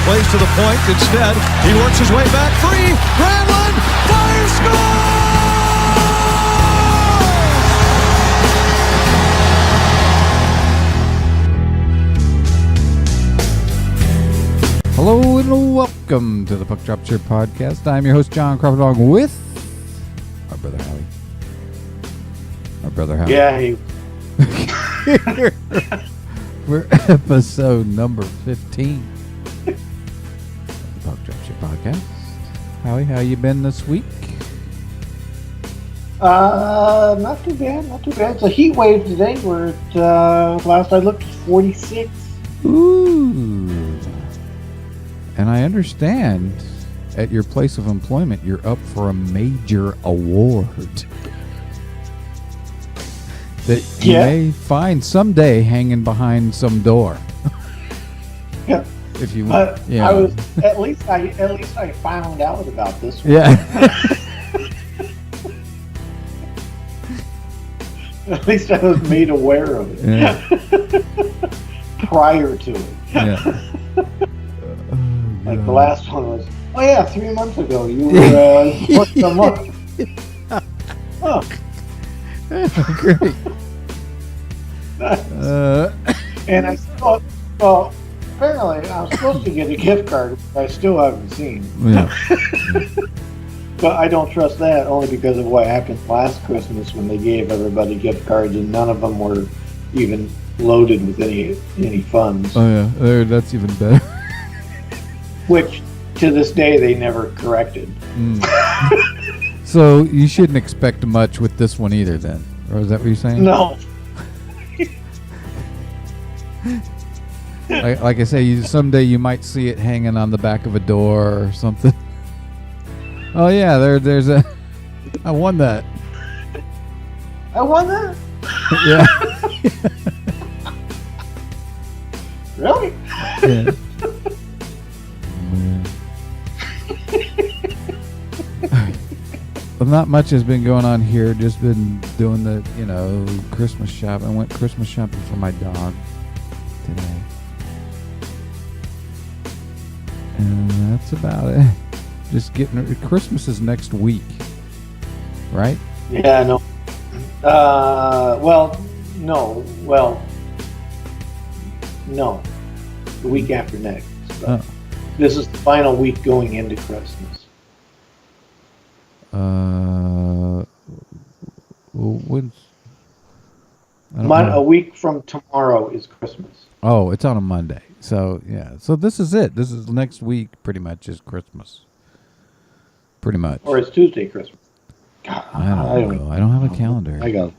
Plays to the point. Instead, he works his way back free. Granlund fires, score! Hello and welcome to the Puck Drop Shirt Podcast. I'm your host, John Crawford, along with our brother Howie. Yeah, he... We're episode number 15 of the Puck Drop Shirt Podcast. Howie, how you been this week? Not too bad. It's a heat wave today. We're at, last I looked, 46. Ooh. And I understand at your place of employment, you're up for a major award that you may find someday hanging behind some door. Yeah. If you, I was at least I found out about this one. Yeah. At least I was made aware of it. Yeah. Prior to it. Yeah. Like the last one was, 3 months ago you were supposed to come up. Oh. Great. And I thought, well, apparently I'm supposed to get a gift card, which I still haven't seen. Yeah. But I don't trust that, only because of what happened last Christmas when they gave everybody gift cards and none of them were even loaded with any funds. Oh yeah, that's even better. Which, to this day, they never corrected. So you shouldn't expect much with this one either, then, or is that what you're saying? No. Like I say, someday you might see it hanging on the back of a door or something. Oh yeah, there's a. I won that. I won that? Yeah. Really? Yeah. Well, not much has been going on here. Just been doing the, Christmas shopping. I went Christmas shopping for my dog today. And that's about it. Just getting... Christmas is next week. Right? Yeah, no. No. The week after next. But this is the final week going into Christmas. A week from tomorrow is Christmas. Oh, it's on a Monday. So, yeah. So this is it. This is next week pretty much is Christmas. Pretty much. Or it's Tuesday Christmas. God, I don't know. I don't have a calendar. I got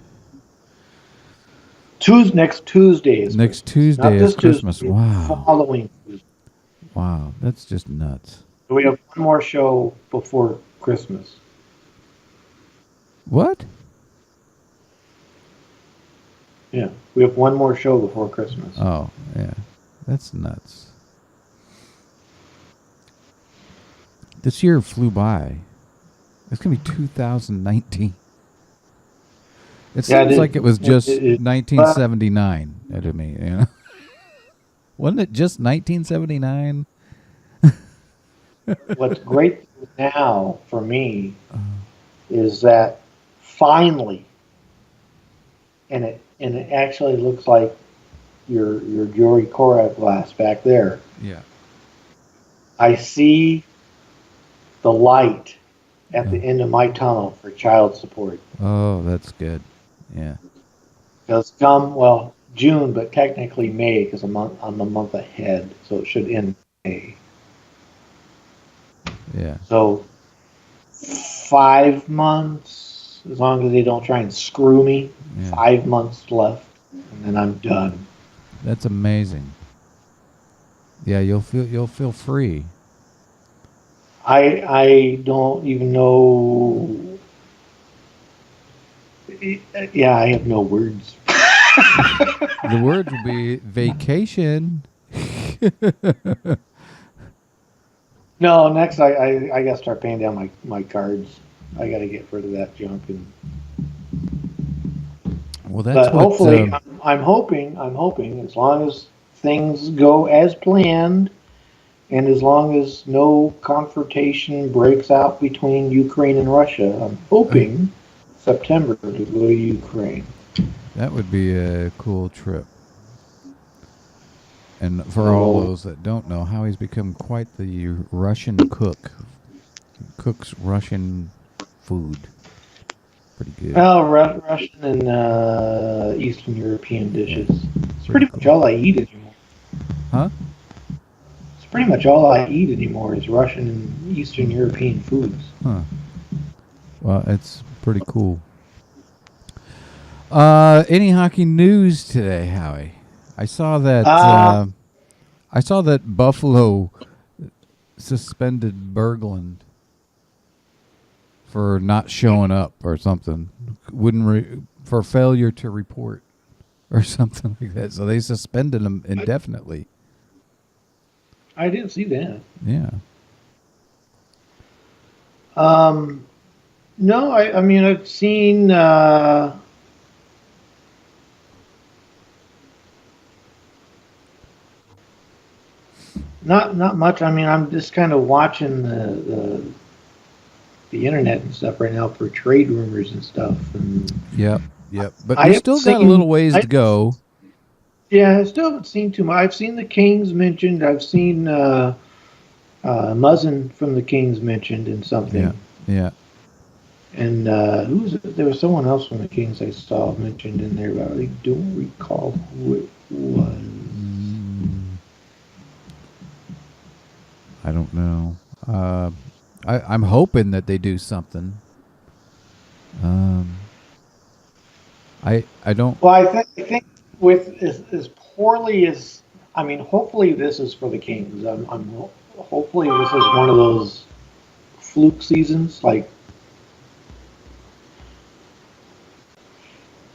it. Next Tuesday is Next Christmas. Tuesday is Christmas. Tuesday, wow. Following Tuesday. Wow. That's just nuts. We have one more show before Christmas. What? Yeah, we have one more show before Christmas. Oh, yeah. That's nuts. This year flew by. It's going to be 2019. It seems like it was just 1979 to me. Wasn't it just 1979? What's great now for me is that finally, and it actually looks like your jewelry Korak glass back there. Yeah. I see the light at the end of my tunnel for child support. Oh, that's good. Yeah. Because June, but technically May, because I'm a month ahead, so it should end May. Yeah. So 5 months, as long as they don't try and screw me. Yeah. 5 months left, and then I'm done. That's amazing. Yeah, you'll feel free. I don't even know. Yeah, I have no words. The word would be vacation. No, next I got to start paying down my cards. I got to get rid of that junk. Well, that's but hopefully, I'm hoping as long as things go as planned, And as long as no confrontation breaks out between Ukraine and Russia, I'm hoping September to go to Ukraine. That would be a cool trip. And for all those that don't know, Howie's become quite the Russian cook. He cooks Russian food. Pretty good. Well, Russian and Eastern European dishes. It's pretty much all I eat anymore. Huh? It's pretty much all I eat anymore is Russian and Eastern European foods. Huh. Well, it's pretty cool. Any hockey news today, Howie? I saw that Buffalo suspended Berglund for not showing up or something. For failure to report or something like that. So they suspended him indefinitely. I didn't see that. Yeah. No, I mean I've seen not much. I mean I'm just kind of watching the internet and stuff right now for trade rumors and stuff. And Yep. But we still got a little ways to go. Yeah, I still haven't seen too much. I've seen the Kings mentioned. I've seen Muzzin from the Kings mentioned in something. Yeah. And who was it? There was someone else from the Kings I saw mentioned in there, but I don't recall who it was. I don't know. I'm hoping that they do something. I don't. Well, I think with as poorly as I mean, hopefully this is for the Kings. Hopefully this is one of those fluke seasons, like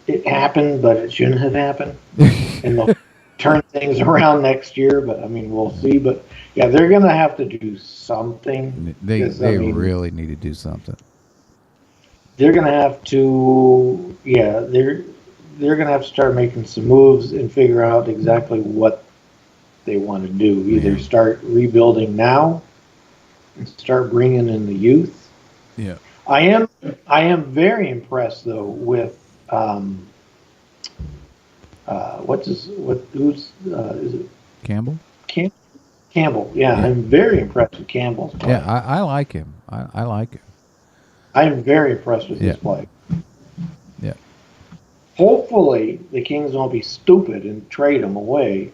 it happened, but it shouldn't have happened, and they'll turn things around next year. But I mean, we'll see. But yeah, they're gonna have to do something. They really need to do something. They're gonna have to. Yeah, they're gonna have to start making some moves and figure out exactly what they want to do. Either start rebuilding now and start bringing in the youth. Yeah, I am very impressed though with who's is it Campbell? Campbell. Yeah, I'm very impressed with Campbell's play. Yeah, I like him. I like him. I'm very impressed with his play. Yeah. Hopefully, the Kings won't be stupid and trade him away,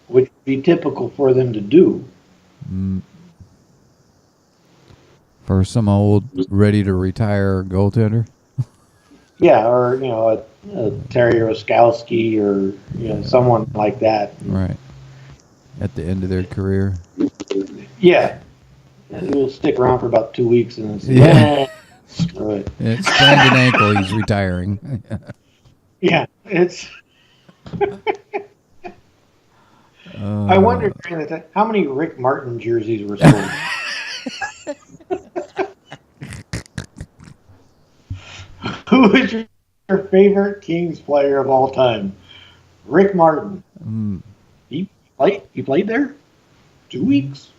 which would be typical for them to do. For some old ready-to-retire goaltender? Yeah, or, a Terry Roskowski or, someone like that. Right. At the end of their career? Yeah. He'll stick around for about 2 weeks and then say, screw it. It's sprained an ankle, he's retiring. Yeah, it's... I wonder during the time, how many Rick Martin jerseys were sold? Who is your favorite Kings player of all time? Rick Martin. He played there 2 weeks.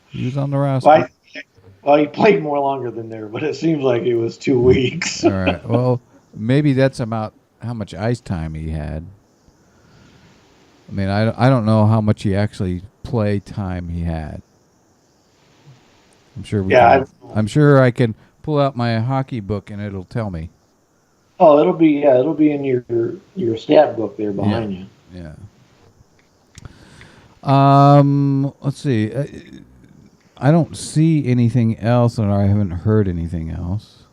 He was on the roster. Well, he played more longer than there, but it seems like it was 2 weeks. All right. Well, maybe that's about how much ice time he had. I mean, I don't know how much he actually play time he had. I'm sure. I'm sure I can pull out my hockey book and it'll tell me. Oh, it'll be in your stat book there behind you. Yeah. Let's see. I don't see anything else, and I haven't heard anything else.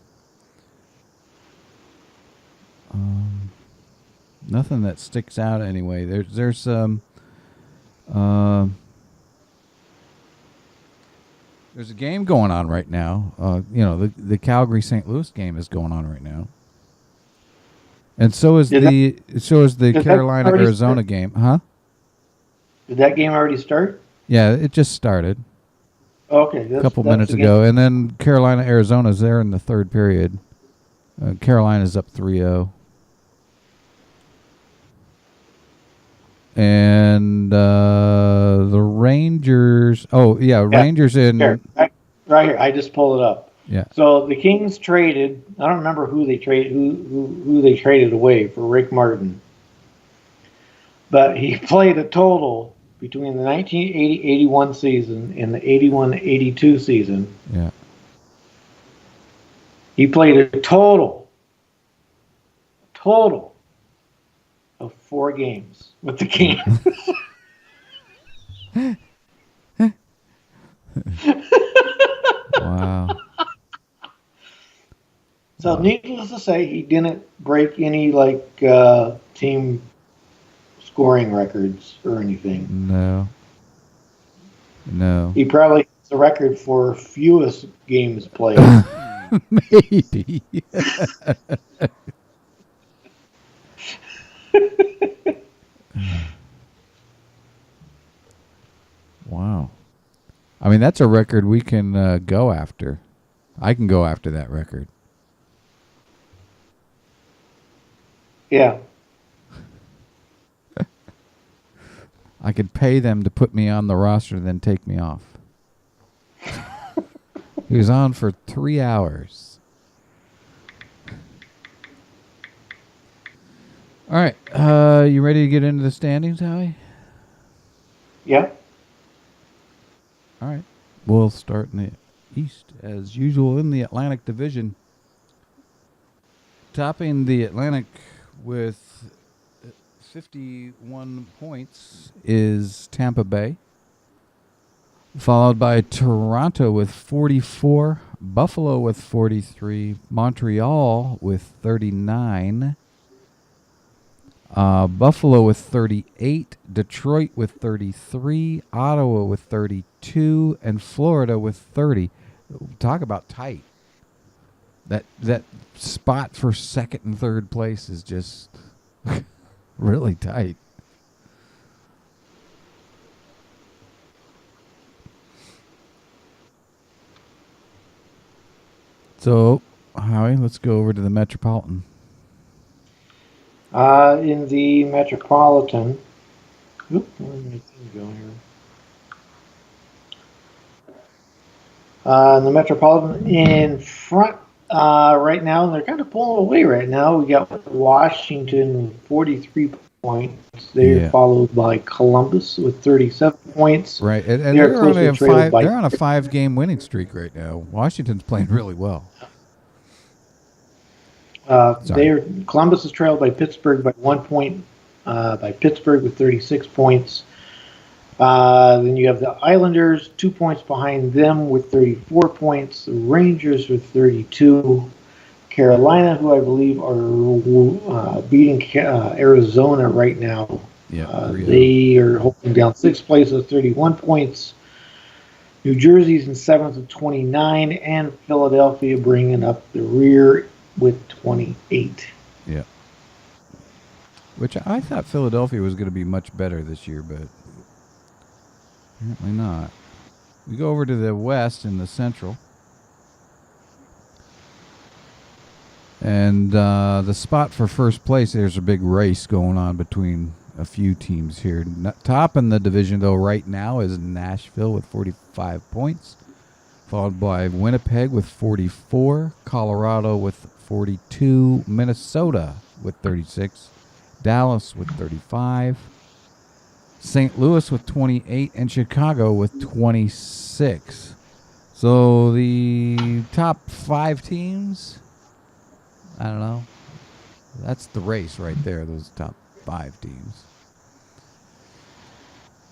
Nothing that sticks out anyway. There's a game going on right now. The Calgary St. Louis game is going on right now, and so is the Carolina Arizona game, huh? Did that game already start? Yeah, it just started. Okay, a couple minutes ago, and then Carolina Arizona's there in the third period. Carolina's up 3-0. And the Rangers. Oh yeah, Rangers in right here. I just pulled it up. Yeah. So the Kings traded. I don't remember who they traded. Who they traded away for Rick Martin. But he played a total between the 1980-81 season and the 81-82 season. Yeah. He played a total of 4 games with the Kings. Wow. So needless to say, he didn't break any team scoring records or anything. No. He probably has the record for fewest games played. Maybe. Wow. I mean, that's a record we can go after. I can go after that record. Yeah. I could pay them to put me on the roster and then take me off. He was on for 3 hours. All right. You ready to get into the standings, Howie? Yeah. All right. We'll start in the East, as usual, in the Atlantic Division. Topping the Atlantic with 51 points is Tampa Bay, followed by Toronto with 44, Buffalo with 43, Montreal with 39, Buffalo with 38, Detroit with 33, Ottawa with 32, and Florida with 30. Talk about tight. That spot for second and third place is just really tight. So, Howie, let's go over to the Metropolitan. In the Metropolitan, where did my thing go here? In the Metropolitan, in front right now, they're kind of pulling away right now. We got Washington with 43 points. They're followed by Columbus with 37 points. Right, and they're only they're on a 5-game winning streak right now. Washington's playing really well. Columbus is trailed by Pittsburgh by 1 point. By Pittsburgh with 36 points. Then you have the Islanders 2 points behind them with 34 points. The Rangers with 32. Carolina, who I believe are beating Arizona right now. They are holding down 6th place with 31 points. New Jersey's in 7th with 29, and Philadelphia bringing up the rear with 28. Yeah. Which I thought Philadelphia was going to be much better this year, but apparently not. We go over to the West and the Central. And the spot for first place, there's a big race going on between a few teams here. Top in the division, though, right now is Nashville with 45 points, followed by Winnipeg with 44, Colorado with 42, Minnesota with 36, Dallas with 35, St. Louis with 28, and Chicago with 26. So the top 5 teams, I don't know. That's the race right there, those top 5 teams.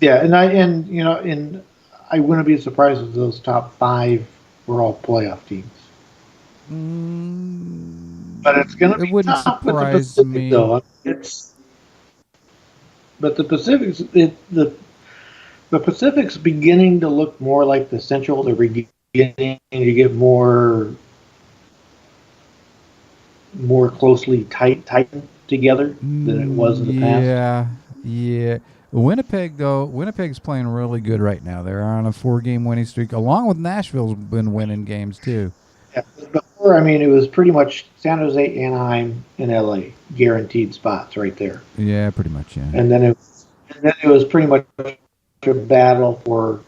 Yeah, and I wouldn't be surprised if those top 5 were all playoff teams. But it's going to be wouldn't tough with the surprise Pacific, me. though. But the Pacific's the Pacific's beginning to look more like the Central. They're beginning to get more closely tightened together than it was in the past. Yeah. Winnipeg, though, Winnipeg's playing really good right now. They're on a 4-game winning streak, along with Nashville's been winning games, too. Yeah, before, it was pretty much San Jose, Anaheim, and LA, guaranteed spots right there. Yeah, pretty much, yeah. And then then it was pretty much a battle for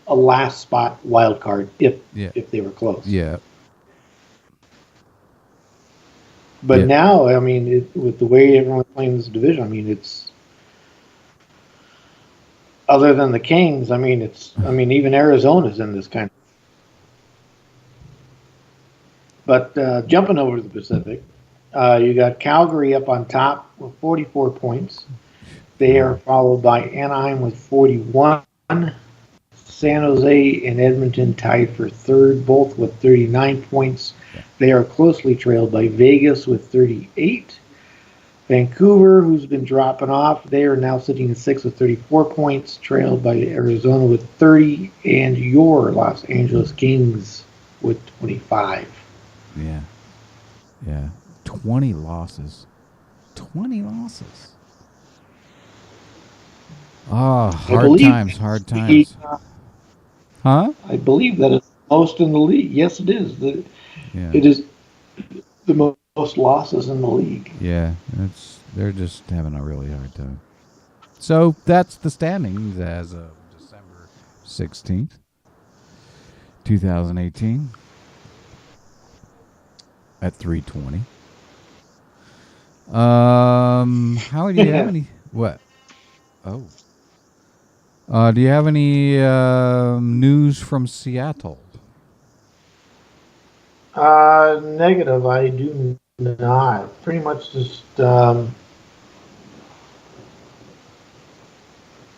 a last spot wild card if they were close. Yeah. But now, I mean, with the way everyone's playing this division, I mean, it's other than the Kings. I mean, even Arizona's in this kind of. But jumping over to the Pacific, you got Calgary up on top with 44 points. They are followed by Anaheim with 41. San Jose and Edmonton tied for third, both with 39 points. They are closely trailed by Vegas with 38. Vancouver, who's been dropping off, they are now sitting at 6th with 34 points, trailed by Arizona with 30, and your Los Angeles Kings with 25. Yeah. Yeah. 20 losses. 20 losses. Oh, hard times. Huh? I believe that it's most in the league. Yes, it is. It is the most losses in the league. Yeah, they're just having a really hard time. So that's the standings as of December 16th, 2018 at 3:20. How do you have any? What? Oh. Do you have any news from Seattle? Negative. I do not. Pretty much just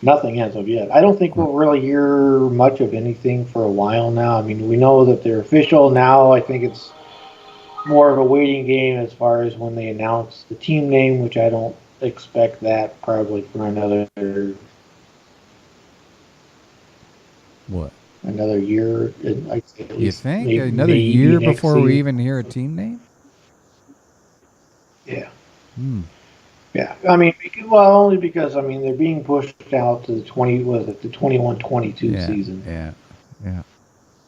nothing as of yet. I don't think we'll really hear much of anything for a while now. I mean, we know that they're official now. I think it's more of a waiting game as far as when they announce the team name, which I don't expect that probably for another. What? Another year, I'd say at least. You think another year before we even hear a team name? Yeah. Yeah. I mean, only because they're being pushed out to the 21-22 season. Yeah.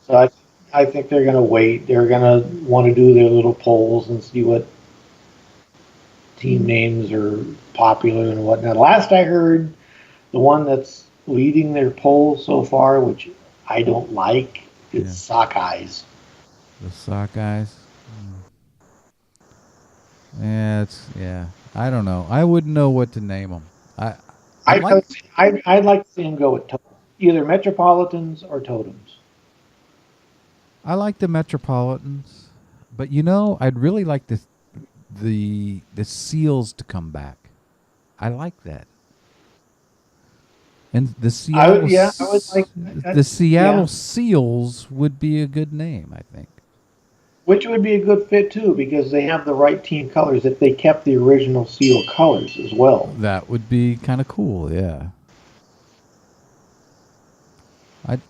So I think they're going to wait. They're going to want to do their little polls and see what team names are popular and whatnot. Last I heard, the one that's leading their polls so far, which I don't like, is Sockeyes. The Sockeyes? Yeah, I don't know. I wouldn't know what to name them. I'd like to see them go with either Metropolitans or Totems. I like the Metropolitans, but I'd really like the Seals to come back. I like that. And the Seattle, I would like that. The Seattle Seals would be a good name, I think. Which would be a good fit too, because they have the right team colors. If they kept the original Seal colors as well, that would be kind of cool. Yeah,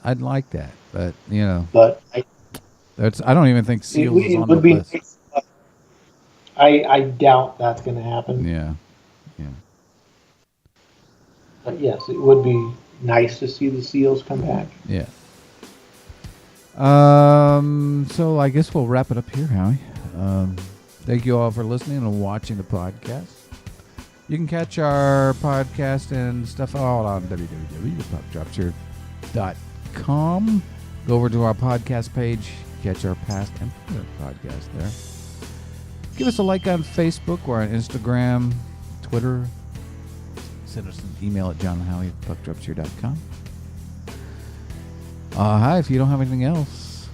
I'd like that, but I don't even think Seals is on the list. I doubt that's going to happen. Yeah. But yes, it would be nice to see the Seals come back. Yeah. So I guess we'll wrap it up here, Howie. Thank you all for listening and watching the podcast. You can catch our podcast and stuff all on www.puckdropshare.com. Go over to our podcast page, catch our past and present podcast there. Give us a like on Facebook or on Instagram, Twitter. Send us an email at jonandhowie@puckdropshare.com. Hi, if you don't have anything else.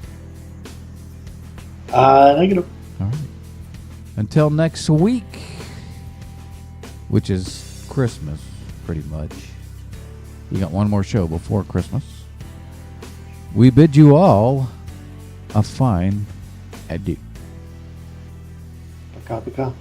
Negative. All right. Until next week, which is Christmas, pretty much. We got one more show before Christmas. We bid you all a fine adieu. Paka.